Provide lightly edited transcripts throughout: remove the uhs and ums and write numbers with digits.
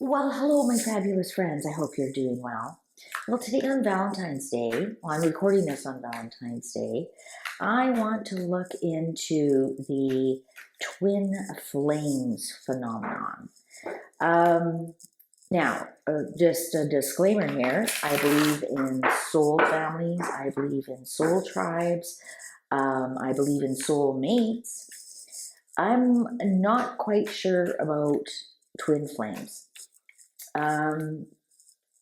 Well, hello, my fabulous friends. I hope you're doing well. Well, today on Valentine's Day, well, I'm recording this on Valentine's Day, I want to look into the twin flames phenomenon. Um, just a disclaimer here, I believe in soul families, I believe in soul tribes, I believe in soul mates. I'm not quite sure about twin flames. Um,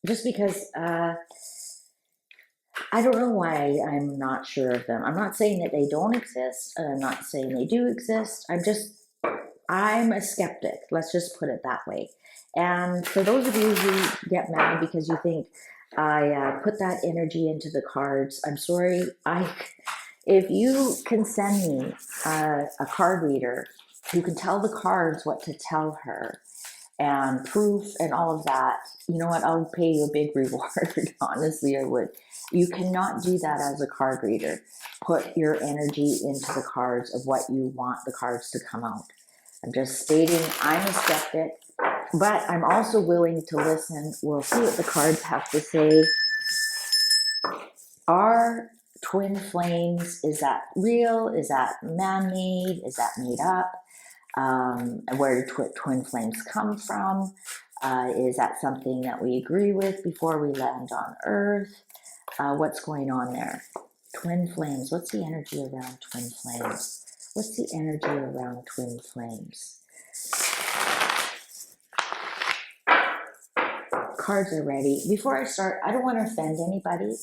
just because I don't know why I'm not sure of them. I'm not saying that they don't exist, and I'm not saying they do exist. I'm a skeptic. Let's just put it that way. And for those of you who get mad because you think I put that energy into the cards, I'm sorry. If you can send me a card reader who can tell the cards what to tell her, and proof and all of that, you know what? I'll pay you a big reward. Honestly, I would. You cannot do that as a card reader. Put your energy into the cards of what you want the cards to come out. I'm just stating I'm a skeptic, but I'm also willing to listen. We'll see what the cards have to say. Are twin flames, is that real? Is that man-made? Is that made up? Where do twin flames come from? Is that something that we agree with before we land on Earth? What's going on there? Twin flames. What's the energy around twin flames? What's the energy around twin flames? Cards are ready. Before I start, I don't want to offend anybody.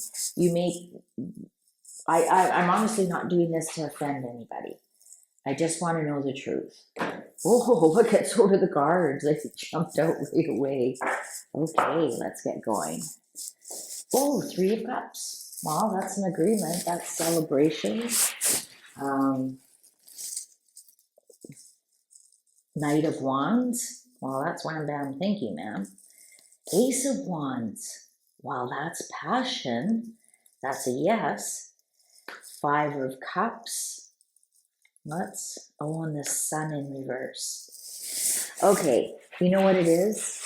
I'm honestly not doing this to offend anybody. I just want to know the truth. Oh, look at so do the cards. They jumped out right away. Okay, let's get going. Oh, Three of Cups. Well, that's an agreement. That's celebration. Um, Knight of Wands. Well, that's wham bam, thank you, ma'am. Ace of Wands. Well, that's passion. That's a yes. Five of Cups. And the Sun in reverse. Okay, you know what it is?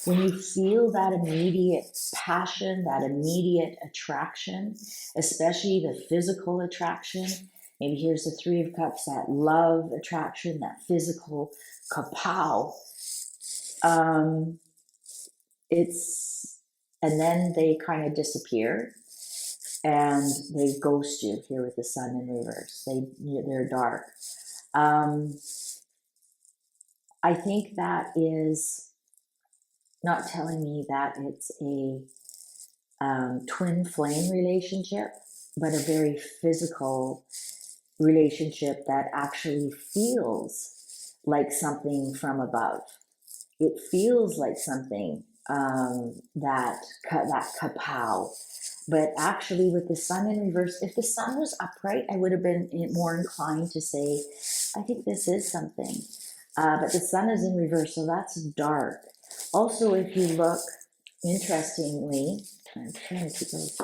When you feel that immediate passion, that immediate attraction, especially the physical attraction, maybe here's the Three of Cups, that love attraction, that physical kapow. And then they kind of disappear and they ghost you here with the Sun in reverse. They're dark. I think that is not telling me that it's a twin flame relationship, but a very physical relationship that actually feels like something from above. It feels like something that kapow. But actually, with the Sun in reverse, if the Sun was upright, I would have been more inclined to say, I think this is something. But the Sun is in reverse, so that's dark. Also, if you look, interestingly, I'm trying to keep those,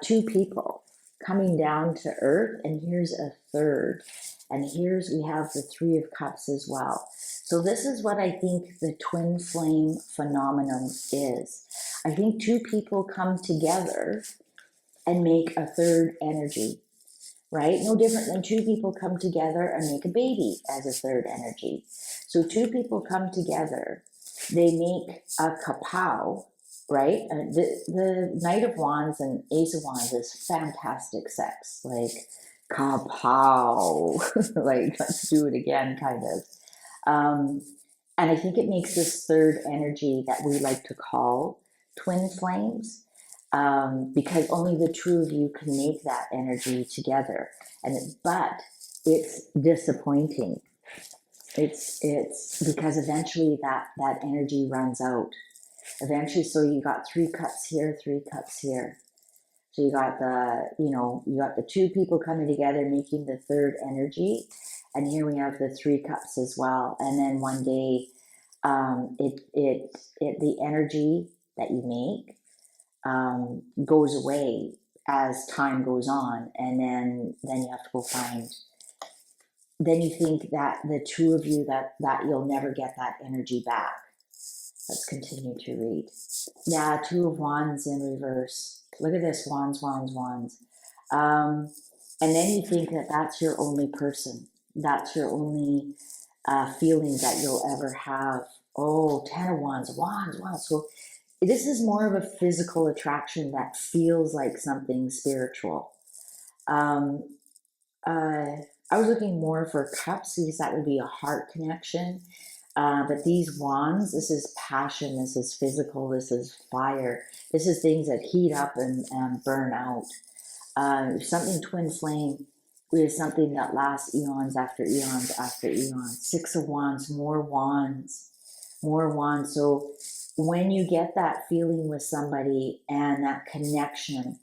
two people coming down to Earth, and here's a third. And we have the Three of Cups as well. So this is what I think the twin flame phenomenon is. I think two people come together and make a third energy, right? No different than two people come together and make a baby as a third energy. So two people come together, they make a kapow, right? The Knight of Wands and Ace of Wands is fantastic sex, like kapow, like let's do it again, kind of. And I think it makes this third energy that we like to call twin flames, because only the two of you can make that energy together. But it's disappointing. It's because eventually that energy runs out. Eventually, so you got three cups here, three cups here. So you got the two people coming together making the third energy, and here we have the three cups as well. And then one day, the energy that you make goes away as time goes on, and then you have to go find. Then you think that the two of you that you'll never get that energy back. Let's continue to read. Yeah, Two of Wands in reverse. Look at this, wands, wands, wands. And then you think that that's your only person. That's your only feeling that you'll ever have. Oh, Ten of Wands, wands, wands. So this is more of a physical attraction that feels like something spiritual. Um, I was looking more for cups because that would be a heart connection. But these wands, this is passion, this is physical, this is fire, this is things that heat up and burn out. Something twin flame is something that lasts eons after eons after eons. Six of Wands, more wands, more wands. So when you get that feeling with somebody and that connection,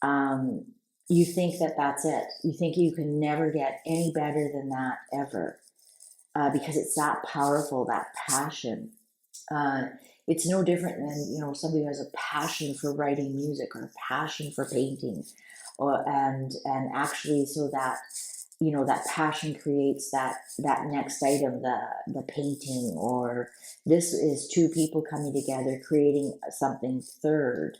um, you think that that's it. You think you can never get any better than that ever, because it's that powerful, that passion. Uh, it's no different than, somebody who has a passion for writing music or a passion for painting, and actually, so that that passion creates that next item, the painting, or this is two people coming together creating something third.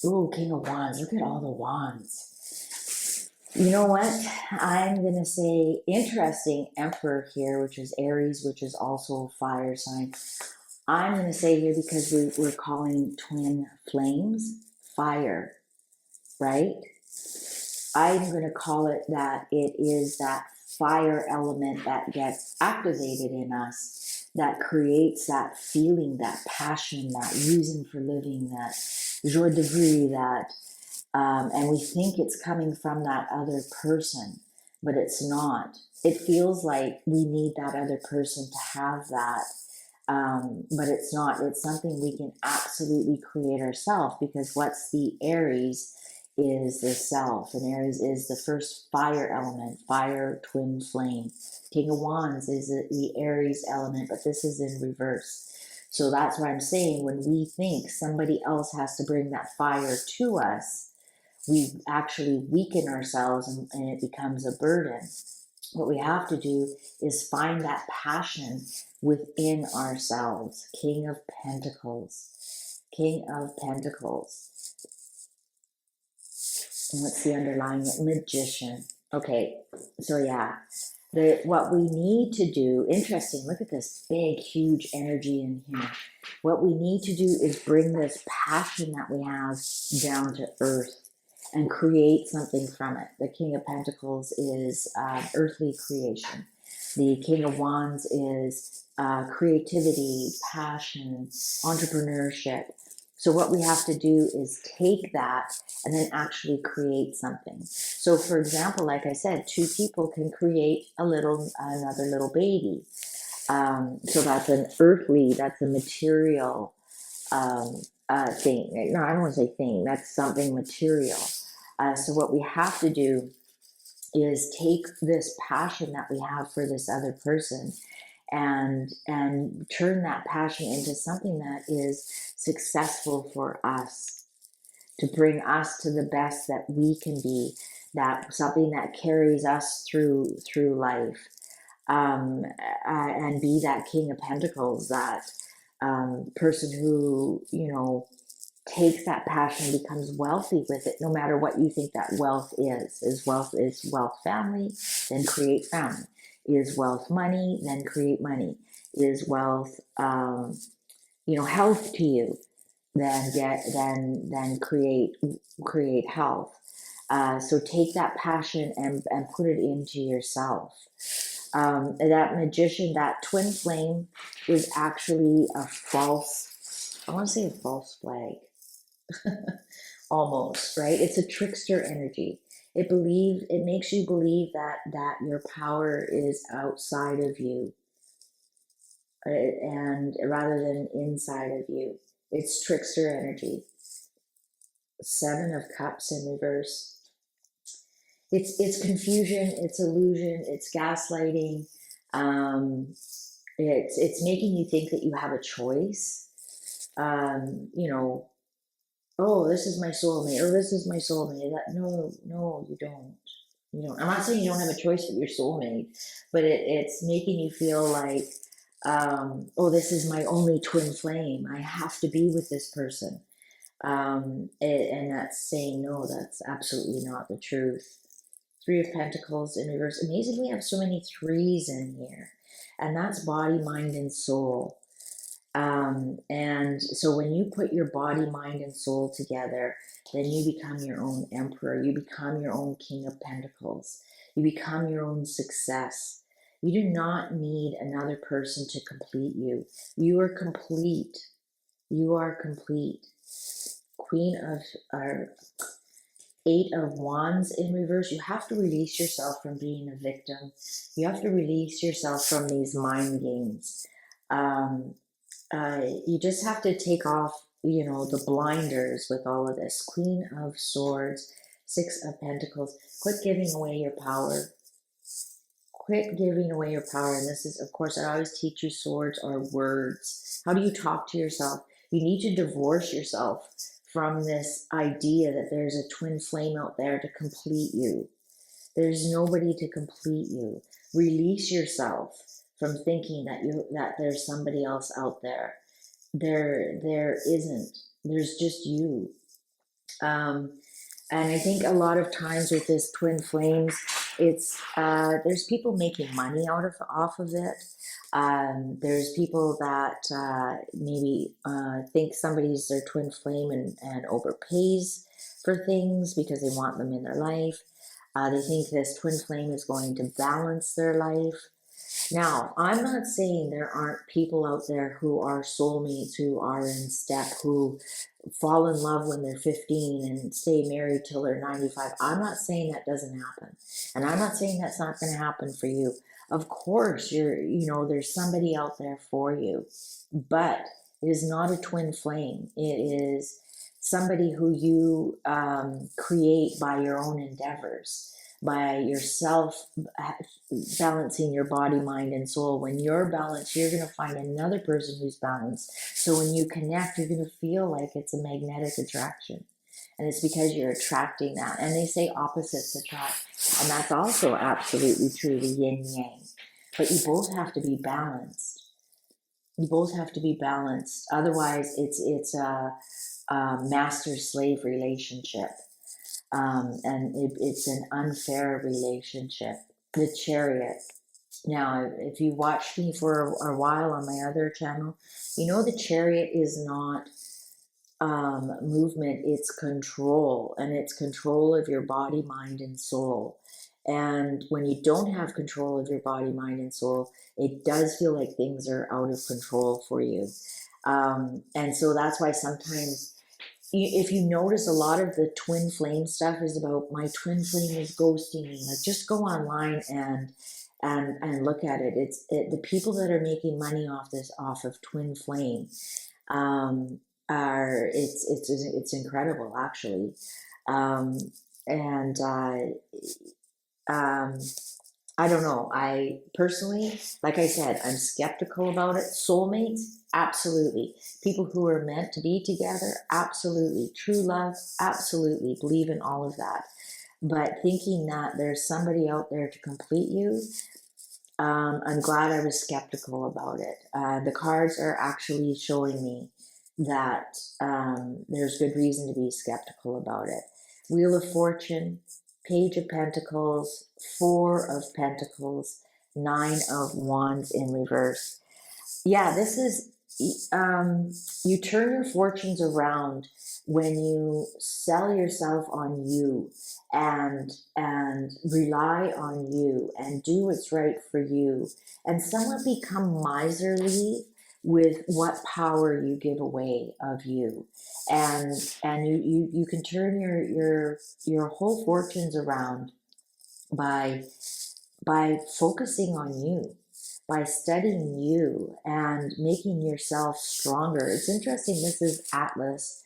Ooh, King of Wands, look at all the wands. You know what? I'm going to say interesting Emperor here, which is Aries, which is also fire sign. I'm going to say here, because we're calling twin flames fire, right? I'm going to call it that it is that fire element that gets activated in us that creates that feeling, that passion, that reason for living, that joie de vivre, that and we think it's coming from that other person, but it's not. It feels like we need that other person to have that, but it's not. It's something we can absolutely create ourselves, because what's the Aries is the self, and Aries is the first fire element, fire, twin flame. King of Wands is the Aries element, but this is in reverse. So that's what I'm saying. When we think somebody else has to bring that fire to us, we actually weaken ourselves, and it becomes a burden. What we have to do is find that passion within ourselves. King of Pentacles. King of Pentacles. And what's the underlying? Magician. Okay, so yeah. What we need to do, interesting, look at this big, huge energy in here. What we need to do is bring this passion that we have down to earth and create something from it. The King of Pentacles is earthly creation. The King of Wands is creativity, passion, entrepreneurship. So what we have to do is take that and then actually create something. So for example, like I said, two people can create another little baby. So that's an earthly, that's a material thing. No, I don't want to say thing, that's something material. So what we have to do is take this passion that we have for this other person and turn that passion into something that is successful for us, to bring us to the best that we can be, that something that carries us through life, and be that King of Pentacles, that person who takes that passion, becomes wealthy with it, no matter what you think that wealth is. Is wealth family? Then create family. Is wealth money? Then create money. Is wealth health to you? Then create health. So take that passion and put it into yourself. That magician, that twin flame, is actually a false, I want to say a false flag. Almost, right? It's a trickster energy. It makes you believe that your power is outside of you, and rather than inside of you. It's trickster energy. Seven of Cups in reverse. It's confusion, it's illusion, it's gaslighting. It's making you think that you have a choice. Oh, this is my soulmate. Oh, this is my soulmate. No, you don't. You don't. I'm not saying you don't have a choice with your soulmate, but it's making you feel like Oh, this is my only twin flame. I have to be with this person. And that's saying, no, that's absolutely not the truth. Three of Pentacles in reverse. Amazingly, we have so many threes in here. And that's body, mind, and soul. And so when you put your body, mind, and soul together, then you become your own emperor. You become your own king of pentacles. You become your own success. You do not need another person to complete you. You are complete. You are complete. Queen of Eight of Wands in reverse. You have to release yourself from being a victim. You have to release yourself from these mind games. Um, you just have to take off, the blinders with all of this. Queen of Swords, Six of Pentacles. Quit giving away your power. Quit giving away your power. And this is, of course, I always teach you swords are words. How do you talk to yourself? You need to divorce yourself from this idea that there's a twin flame out there to complete you. There's nobody to complete you. Release yourself from thinking that there's somebody else out there. There isn't. There's just you. And I think a lot of times with this twin flames, it's there's people making money off of it. There's people that maybe think somebody's their twin flame and overpays for things because they want them in their life. They think this twin flame is going to balance their life. Now, I'm not saying there aren't people out there who are soulmates, who are in step, who fall in love when they're 15 and stay married till they're 95. I'm not saying that doesn't happen. And I'm not saying that's not going to happen for you. Of course, there's somebody out there for you. But it is not a twin flame. It is somebody who you create by your own endeavors, by yourself balancing your body, mind, and soul. When you're balanced, you're going to find another person who's balanced. So when you connect, you're going to feel like it's a magnetic attraction. And it's because you're attracting that. And they say opposites attract. And that's also absolutely true, the yin yang. But you both have to be balanced. You both have to be balanced. Otherwise, it's a master-slave relationship. And it's an unfair relationship. The Chariot. Now, if you watched me for a while on my other channel, the Chariot is not movement, it's control, and it's control of your body, mind, and soul. And when you don't have control of your body, mind, and soul, it does feel like things are out of control for you. And so that's why sometimes, if you notice, a lot of the twin flame stuff is about my twin flame is ghosting me. Like, just go online and look at it. The people that are making money off of twin flame, it's incredible, actually. And I don't know. I personally, like I said, I'm skeptical about it. Soulmates, absolutely. People who are meant to be together, absolutely. True love, absolutely. Believe in all of that. But thinking that there's somebody out there to complete you, I'm glad I was skeptical about it. The cards are actually showing me that there's good reason to be skeptical about it. Wheel of Fortune, Page of Pentacles, Four of Pentacles, Nine of Wands in reverse. Yeah, this is, you turn your fortunes around when you sell yourself on you and rely on you and do what's right for you, and somewhat become miserly with what power you give away of you, and you can turn your whole fortunes around by focusing on you, by studying you and making yourself stronger. It's interesting, this is Atlas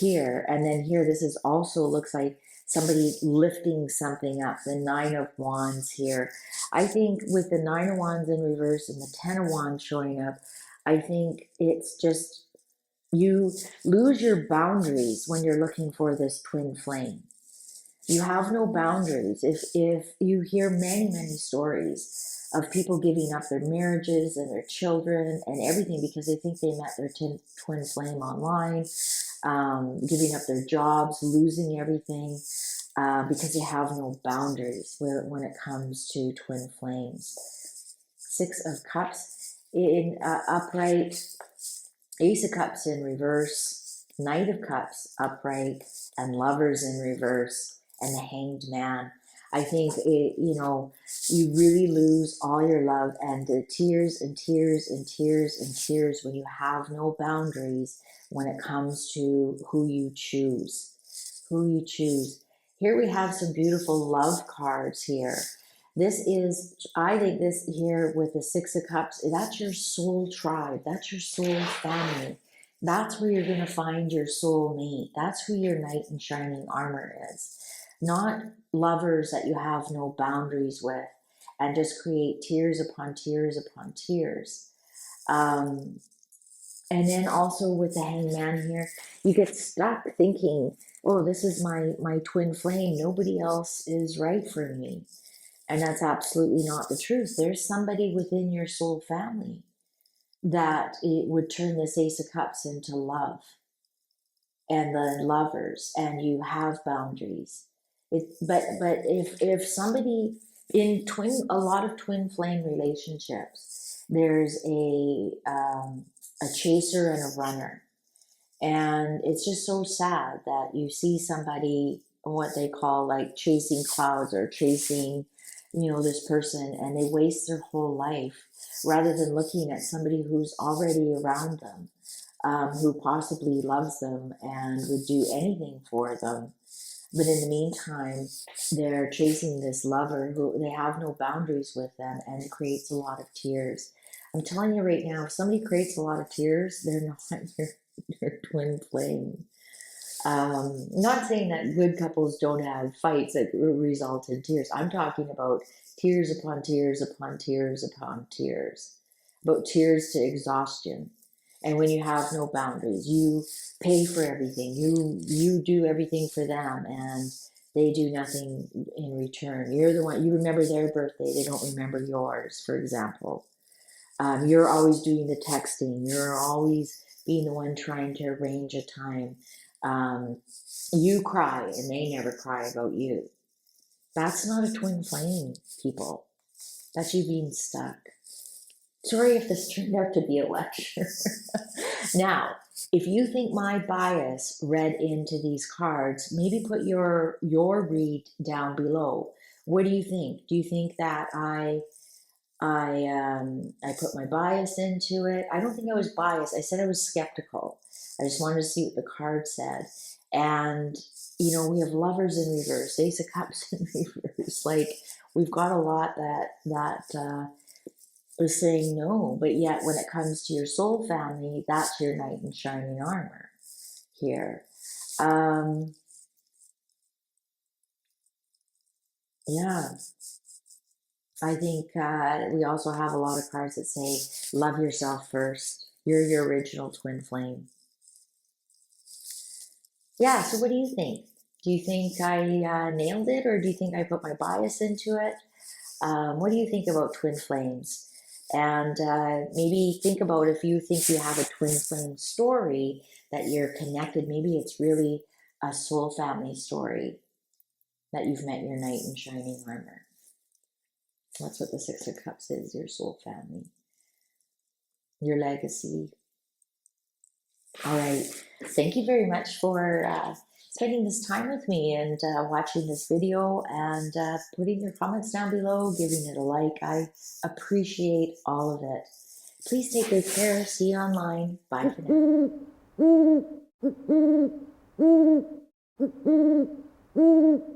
here, and then here this is also looks like somebody lifting something up, the Nine of Wands here. I think with the Nine of Wands in reverse and the Ten of Wands showing up, I think it's just, you lose your boundaries when you're looking for this twin flame. You have no boundaries. If you hear many stories of people giving up their marriages and their children and everything because they think they met their twin flame online, giving up their jobs, losing everything, because they have no boundaries when it comes to twin flames. Six of Cups in upright, Ace of Cups in reverse, Knight of Cups upright, and Lovers in reverse, and the Hanged Man. I think you really lose all your love and the tears and tears and tears and tears when you have no boundaries when it comes to who you choose. Who you choose. Here we have some beautiful love cards here. This is, I think this here with the Six of Cups, that's your soul tribe. That's your soul family. That's where you're going to find your soul mate. That's who your knight in shining armor is. Not lovers that you have no boundaries with and just create tears upon tears upon tears. And then also with the hangman here, you get stuck thinking, oh, this is my twin flame. Nobody else is right for me. And that's absolutely not the truth. There's somebody within your soul family that it would turn this Ace of Cups into love and the Lovers, and you have boundaries. But if somebody in a lot of twin flame relationships, there's a chaser and a runner, and it's just so sad that you see somebody what they call like chasing clouds or chasing this person, and they waste their whole life rather than looking at somebody who's already around them, who possibly loves them and would do anything for them. But in the meantime, they're chasing this lover who they have no boundaries with them, and it creates a lot of tears. I'm telling you right now, if somebody creates a lot of tears, they're not your twin flame. Not saying that good couples don't have fights that result in tears. I'm talking about tears upon tears upon tears upon tears, about tears to exhaustion. And when you have no boundaries, you pay for everything. You do everything for them, and they do nothing in return. You're the one. You remember their birthday. They don't remember yours, for example. You're always doing the texting. You're always being the one trying to arrange a time. You cry and they never cry about you. That's not a twin flame, people. That's you being stuck. Sorry if this turned out to be a lecture. Now, if you think my bias read into these cards, maybe put your read down below. What do you think? Do you think that I put my bias into it? I don't think I was biased. I said I was skeptical. I just wanted to see what the card said. And we have Lovers in reverse, Ace of Cups in reverse. Like, we've got a lot that is saying no, but yet when it comes to your soul family, that's your knight in shining armor here. Yeah. I think we also have a lot of cards that say, love yourself first. You're your original twin flame. Yeah, so what do you think? Do you think I nailed it, or do you think I put my bias into it? What do you think about twin flames? And maybe think about if you think you have a twin flame story that you're connected. Maybe it's really a soul family story that you've met your knight in shining armor. That's what the Six of Cups is, your soul family, your legacy. All right. Thank you very much for spending this time with me and watching this video and putting your comments down below, giving it a like. I appreciate all of it. Please take good care. See you online. Bye for now.